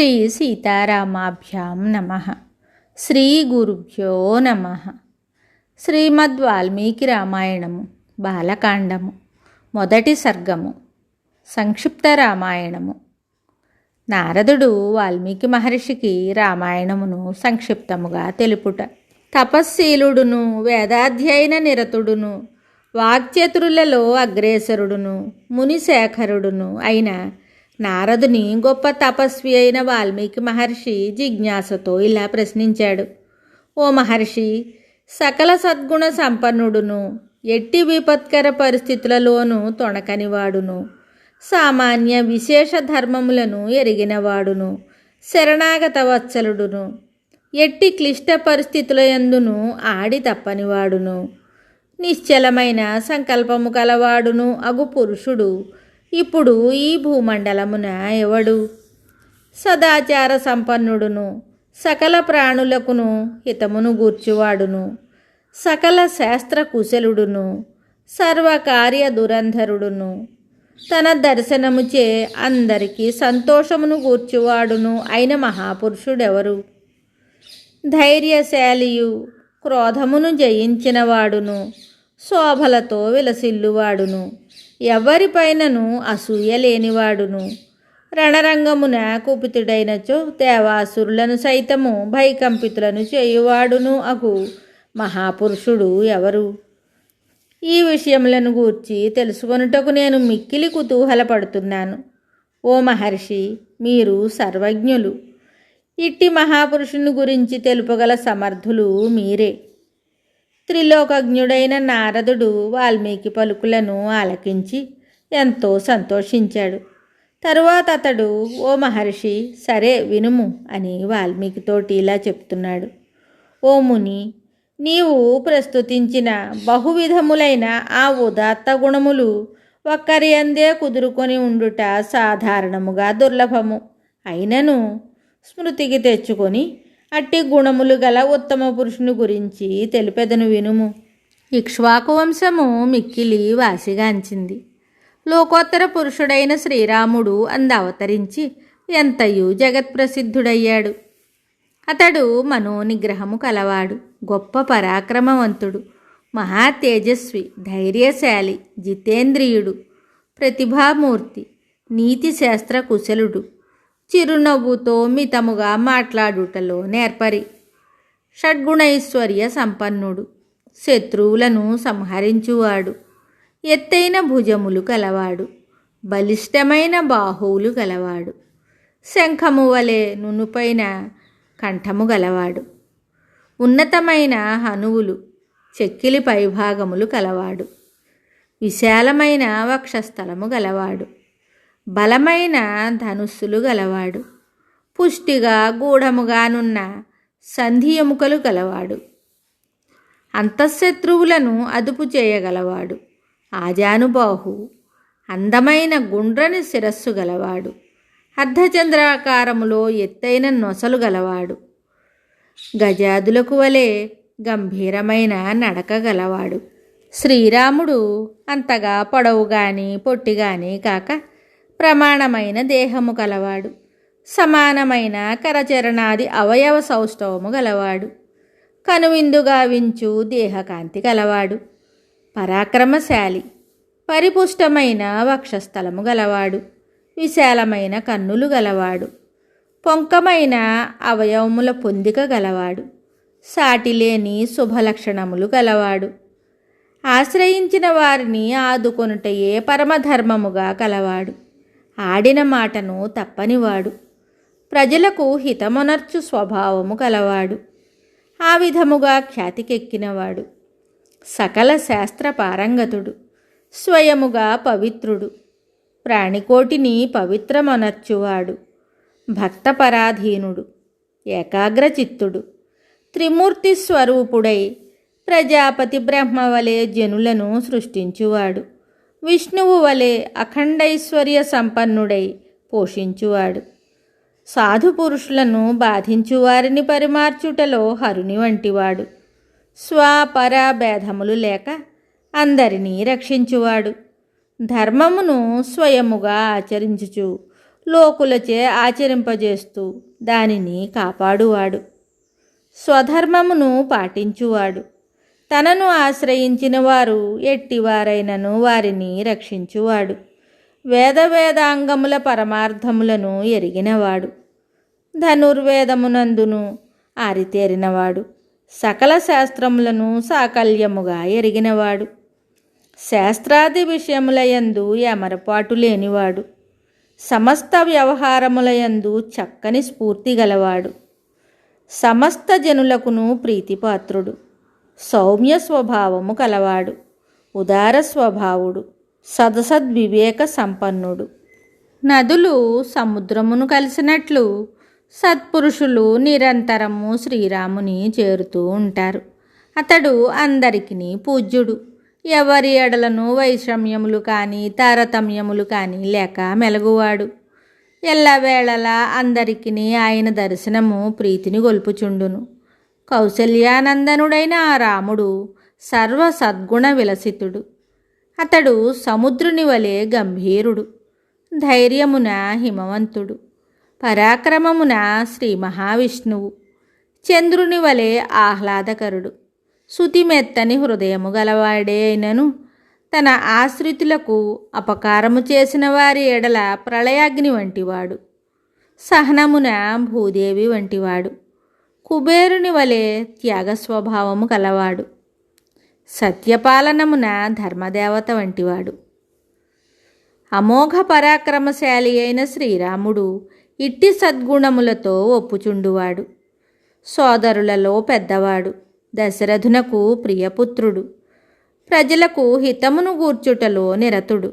శ్రీ సీతారామాభ్యాం నమః. శ్రీ గురుభ్యో నమః. శ్రీమద్ వాల్మీకి రామాయణము బాలకాండము మొదటి సర్గము. సంక్షిప్త రామాయణము. నారదుడు వాల్మీకి మహర్షికి రామాయణమును సంక్షిప్తముగా తెలుపుట. తపశ్శీలుడును వేదాధ్యయన నిరతుడును వాక్చతురులలో అగ్రేసరుడును మునిశేఖరుడును అయిన నారదుని గొప్ప తపస్వి అయిన వాల్మీకి మహర్షి జిజ్ఞాసతో ఇలా ప్రశ్నించాడు. ఓ మహర్షి, సకల సద్గుణ సంపన్నుడును ఎట్టి విపత్కర పరిస్థితులలోనూ తొణకనివాడును సామాన్య విశేష ధర్మములను ఎరిగినవాడును శరణాగత వత్సలుడును ఎట్టి క్లిష్ట పరిస్థితులయందును ఆడి తప్పనివాడును నిశ్చలమైన సంకల్పము కలవాడును అగు పురుషుడు ఇప్పుడు ఈ భూమండలమున ఎవడు? సదాచార సంపన్నుడును సకల ప్రాణులకును హితమును గూర్చువాడును సకల శాస్త్ర కుశలుడును సర్వకార్య దురంధరుడును తన దర్శనముచే అందరికీ సంతోషమును గూర్చువాడును అయిన మహాపురుషుడెవరు? ధైర్యశాలియు క్రోధమును జయించినవాడును శోభలతో విలసిల్లువాడును ఎవరిపైనను అసూయ లేనివాడును రణరంగమున కుపితుడైనచో దేవాసురులను సైతము భయకంపితులను చేయువాడును అగు మహాపురుషుడు ఎవరు? ఈ విషయములను గూర్చి తెలుసుకొనుటకు నేను మిక్కిలి కుతూహలపడుతున్నాను. ఓ మహర్షి, మీరు సర్వజ్ఞులు. ఇట్టి మహాపురుషుని గురించి తెలుపగల సమర్థులు మీరే. త్రిలోకజ్ఞుడైన నారదుడు వాల్మీకి పలుకులను ఆలకించి ఎంతో సంతోషించాడు. తరువాత అతడు, ఓ మహర్షి, సరే వినుము అని వాల్మీకితోటి ఇలా చెప్తున్నాడు. ఓ ముని, నీవు ప్రస్తుతించిన బహువిధములైన ఆ ఉదాత్త గుణములు ఒక్కరి అందే కుదురుకొని ఉండుట సాధారణముగా దుర్లభము. అయినను స్మృతికి తెచ్చుకొని అట్టి గుణములు గల ఉత్తమ పురుషుని గురించి తెలిపెదను వినుము. ఇక్ష్వాకు వంశము మిక్కిలి వాసిగాంచింది. లోకోత్తర పురుషుడైన శ్రీరాముడు అవతరించి ఎంతయు జగత్ప్రసిద్ధుడయ్యాడు. అతడు మనోనిగ్రహము కలవాడు, గొప్ప పరాక్రమవంతుడు, మహా తేజస్వి, ధైర్యశాలి, జితేంద్రియుడు, ప్రతిభామూర్తి, నీతిశాస్త్ర కుశలుడు, చిరునవ్వుతో మితముగా మాట్లాడుటలో నేర్పరి, షడ్గుణైశ్వర్య సంపన్నుడు, శత్రువులను సంహరించువాడు, ఎత్తైన భుజములు కలవాడు, బలిష్టమైన బాహువులు గలవాడు, శంఖము వలె నునుపైన కంఠము గలవాడు, ఉన్నతమైన హనువులు చెక్కిలి పైభాగములు కలవాడు, విశాలమైన వక్షస్థలము గలవాడు, బలమైన ధనుస్సులు గలవాడు, పుష్టిగా గూఢముగానున్న సంధి ఎముకలు గలవాడు, అంతఃశత్రువులను అదుపు చేయగలవాడు, ఆజానుబాహు, అందమైన గుండ్రని శిరస్సు గలవాడు, అర్ధచంద్రాకారములో ఎత్తైన నొసలు గలవాడు, గజాదులకు వలె గంభీరమైన నడక గలవాడు. శ్రీరాముడు అంతగా పొడవుగాని పొట్టిగాని కాక ప్రమాణమైన దేహము కలవాడు, సమానమైన కరచరణాది అవయవ సౌష్ఠవము గలవాడు, కనువిందుగా వించు దేహకాంతి గలవాడు, పరాక్రమశాలి, పరిపుష్టమైన వక్షస్థలము గలవాడు, విశాలమైన కన్నులు గలవాడు, పొంకమైన అవయవముల పొందిక గలవాడు, సాటిలేని శుభలక్షణములు గలవాడు, ఆశ్రయించిన వారిని ఆదుకొనుటయే పరమధర్మముగా కలవాడు, ఆడిన మాటను తప్పనివాడు, ప్రజలకు హితమొనర్చు స్వభావము కలవాడు, ఆ విధముగా ఖ్యాతికెక్కినవాడు, సకల శాస్త్ర పారంగతుడు, స్వయముగా పవిత్రుడు, ప్రాణికోటిని పవిత్రమొనర్చువాడు, భక్తపరాధీనుడు, ఏకాగ్రచిత్తుడు, త్రిమూర్తి స్వరూపుడై ప్రజాపతి బ్రహ్మవలే జనులను సృష్టించువాడు, విష్ణువు వలె అఖండైశ్వర్య సంపన్నుడై పోషించువాడు, సాధుపురుషులను బాధించువారిని పరిమార్చుటలో హరుని వంటివాడు, స్వపర భేదములు లేక అందరినీ రక్షించువాడు, ధర్మమును స్వయముగా ఆచరించుచు లోకులచే ఆచరింపజేస్తూ దానిని కాపాడువాడు. స్వధర్మమును పాటించువాడు. తనను ఆశ్రయించిన వారు ఎట్టివారైనను వారిని రక్షించువాడు. వేదాంగముల పరమార్థములను ఎరిగినవాడు. ధనుర్వేదమునందును ఆరితేరినవాడు. సకల శాస్త్రములను సాకల్యముగా ఎరిగినవాడు. శాస్త్రాది విషయములయందు ఎమరపాటు లేనివాడు. సమస్త వ్యవహారములయందు చక్కని స్ఫూర్తి గలవాడు. సమస్త జనులకును ప్రీతిపాత్రుడు. సౌమ్య స్వభావము కలవాడు. ఉదార స్వభావుడు. సదసద్వివేక సంపన్నుడు. నదులు సముద్రమును కలిసినట్లు సత్పురుషులు నిరంతరము శ్రీరాముని చేరుతూ ఉంటారు. అతడు అందరికీ పూజ్యుడు. ఎవరి ఎడలను వైషమ్యములు కానీ తారతమ్యములు కానీ లేక మెలగువాడు. ఎల్లవేళలా అందరికీ ఆయన దర్శనము ప్రీతిని గొల్పుచుండును. కౌసల్యానందనుడైన ఆ రాముడు సర్వ సద్గుణ విలసితుడు. అతడు సముద్రుని వలె గంభీరుడు. ధైర్యమున హిమవంతుడు. పరాక్రమమున శ్రీ మహావిష్ణువు. చంద్రుని వలె ఆహ్లాదకరుడు. శుతిమెత్తని హృదయము గలవాడే అయినను తన ఆశ్రితులకు అపకారము చేసిన వారి ఎడల ప్రళయాగ్ని వంటివాడు. సహనమున భూదేవి వంటివాడు. కుబేరుని వలె త్యాగస్వభావము కలవాడు. సత్యపాలనమున ధర్మదేవత వంటివాడు. అమోఘ పరాక్రమశాలి అయిన శ్రీరాముడు ఇట్టి సద్గుణములతో ఒప్పుచుండువాడు. సోదరులలో పెద్దవాడు. దశరథునకు ప్రియపుత్రుడు. ప్రజలకు హితమును గూర్చుటలో నిరతుడు.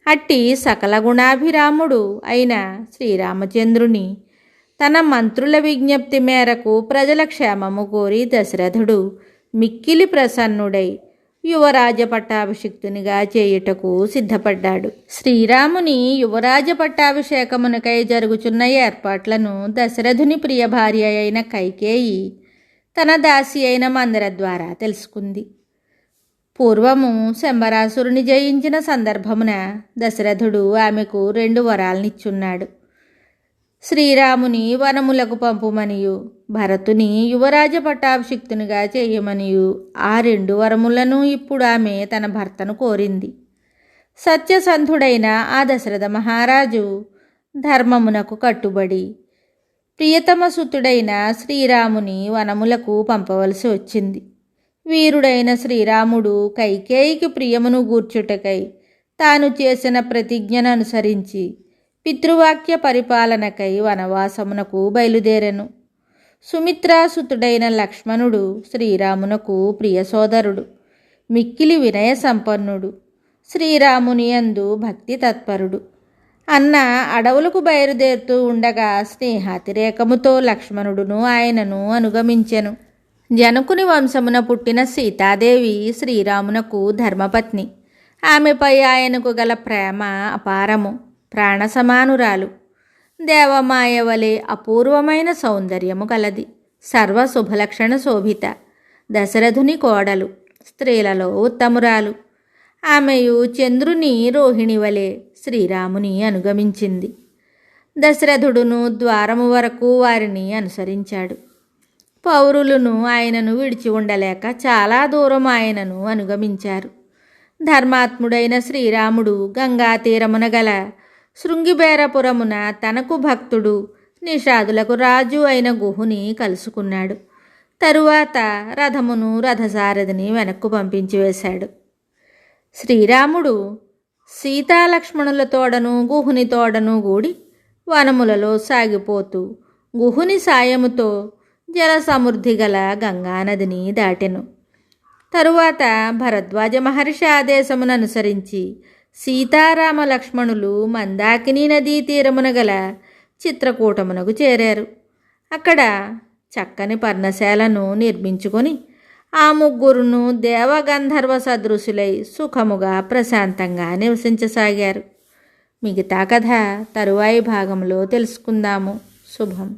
అట్టి సకల గుణాభిరాముడు అయిన శ్రీరామచంద్రుని తన మంత్రుల విజ్ఞప్తి మేరకు ప్రజల క్షేమము కోరి దశరథుడు మిక్కిలి ప్రసన్నుడై యువరాజ పట్టాభిషిక్తునిగా చేయుటకు సిద్ధపడ్డాడు. శ్రీరాముని యువరాజ పట్టాభిషేకమునకై జరుగుచున్న ఏర్పాట్లను దశరథుని ప్రియ భార్య అయిన కైకేయి తన దాసి అయిన మందర ద్వారా తెలుసుకుంది. పూర్వము శంబరాసురుని జయించిన సందర్భమున దశరథుడు ఆమెకు 2 వరాలనిచ్చున్నాడు. శ్రీరాముని వనములకు పంపుమనియు భరతుని యువరాజ పట్టాభిషిక్తునిగా చేయమనియు ఆ 2 వరములను ఇప్పుడు ఆమె తన భర్తను కోరింది. సత్యసంధుడైన ఆ దశరథ మహారాజు ధర్మమునకు కట్టుబడి ప్రియతమసుతుడైన శ్రీరాముని వనములకు పంపవలసి వచ్చింది. వీరుడైన శ్రీరాముడు కైకేయికి ప్రియమును గూర్చుటకై తాను చేసిన ప్రతిజ్ఞను అనుసరించి పితృవాక్య పరిపాలనకై వనవాసమునకు బయలుదేరెను. సుమిత్రాసుతుడైన లక్ష్మణుడు శ్రీరామునకు ప్రియ సోదరుడు. మిక్కిలి వినయ సంపన్నుడు. శ్రీరాముని యందు భక్తి తత్పరుడు. అన్న అడవులకు బయలుదేరుతూ ఉండగా స్నేహాతిరేకముతో లక్ష్మణుడును ఆయనను అనుగమించెను. జనకుని వంశమున పుట్టిన సీతాదేవి శ్రీరామునకు ధర్మపత్ని. ఆమెపై ఆయనకు గల ప్రేమ అపారము. ప్రాణసమానురాలు. దేవమాయ వలె అపూర్వమైన సౌందర్యము కలది. సర్వ శుభలక్షణ శోభిత. దశరథుని కోడలు. స్త్రీలలో ఉత్తమురాలు. ఆమెయు చంద్రుని రోహిణి వలె శ్రీరాముని అనుగమించింది. దశరథుడును ద్వారము వరకు వారిని అనుసరించాడు. పౌరులను ఆయనను విడిచి ఉండలేక చాలా దూరం ఆయనను అనుగమించారు. ధర్మాత్ముడైన శ్రీరాముడు గంగా తీరమున గల శృంగిబేరపురమున తనకు భక్తుడు నిషాదులకు రాజు అయిన గుహుని కలుసుకున్నాడు. తరువాత రథమును రథసారథిని వెనక్కు పంపించి వేశాడు. శ్రీరాముడు సీతాలక్ష్మణుల తోడను గుహుని తోడను గూడి వనములలో సాగిపోతూ గుహుని సాయముతో జల సమృద్ధి గల గంగానదిని దాటెను. తరువాత భరద్వాజ మహర్షి ఆదేశమును అనుసరించి సీతారామ లక్ష్మణులు మందాకిని నదీ తీరమున గల చిత్రకూటమునకు చేరారు. అక్కడ చక్కని పర్ణశాలను నిర్మించుకొని ఆ ముగ్గురును దేవగంధర్వ సదృశులై సుఖముగా ప్రశాంతంగా నివసించసాగారు. మిగతా కథ తరువాయి భాగంలో తెలుసుకుందాము. శుభం.